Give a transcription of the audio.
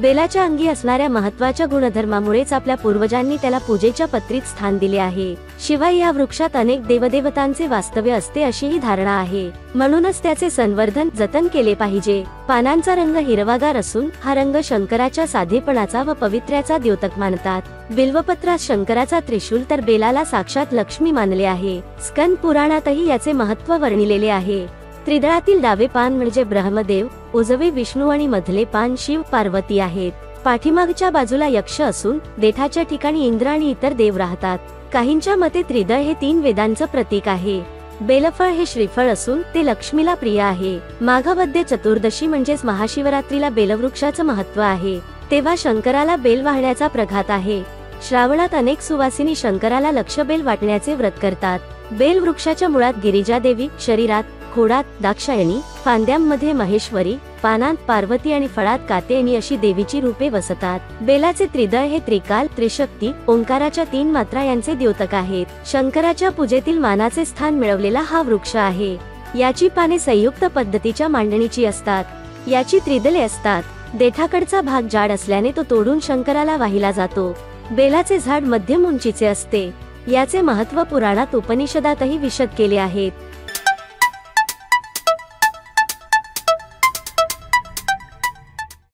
बेलाच्या अंगी असणाऱ्या महत्त्वाच्या गुणधर्मामुळेच आपल्या पूर्वजांनी त्याला पूजेच्या पत्रीत स्थान दिले आहे। शिवाय या वृक्षात अनेक देवदेवतांचे वास्तव्य असते अशीही धारणा आहे, म्हणूनच त्याचे संवर्धन जतन केले पाहिजे। पानांचा रंग हिरवागार असून हा रंग शंकराच्या साधेपणाचा व पवित्र्याचा द्योतक मानतात। बिल्वपत्रात शंकराचा त्रिशूल तर बेलाला साक्षात लक्ष्मी मानले आहे। स्कंद पुराणातही याचे महत्त्व वर्णिलेले आहे। त्रिदळातील डावे पान म्हणजे ब्रह्मदेव, उजवे विष्णू आणि मधले पान शिव पार्वती आहेत। पाठीमागच्या बाजूला यक्ष असून देठाच्या ठिकाणी इंद्र आणि इतर देव राहतात। काहींच्या मते त्रिदळ हे 3 वेदांचं प्रतीक आहे। बेलफळ हे श्रीफळ असून ते लक्ष्मीला प्रिय आहे। माघवद्य चतुर्दशी म्हणजेच महाशिवरात्रीला बेलवृक्षाचं महत्त्व आहे, तेव्हा शंकराला बेल वाहण्याचा प्रघात आहे। श्रावणात अनेक सुवासिनी शंकराला लक्षबेल वाटण्याचे व्रत करतात। बेल वृक्षाच्या मुळात गिरिजा देवी, शरीरात खोडात दाक्षायणी, फांद्यांमध्ये महेश्वरी, पानांत पार्वती आणि फळात कात्यायनी अशी देवीची रूपे वसतात। बेलाचे त्रिदळ हे त्रिकाल, त्रिशक्ती, ओंकाराच्या 3 मात्रा यांचे द्योतक आहेत। शंकराच्या पूजेतील मानाचे स्थान मिळवलेला हा वृक्ष आहे। याची पाने संयुक्त पद्धतीच्या मांडणीची असतात। याची त्रिदले असतात। देठाकडचा भाग जाड असल्याने तो तोडून शंकराला वाहिला जातो। बेलाचे झाड मध्यम उंचीचे असते। याचे महत्त्व पुराणात उपनिषदातही विशद केले आहेत।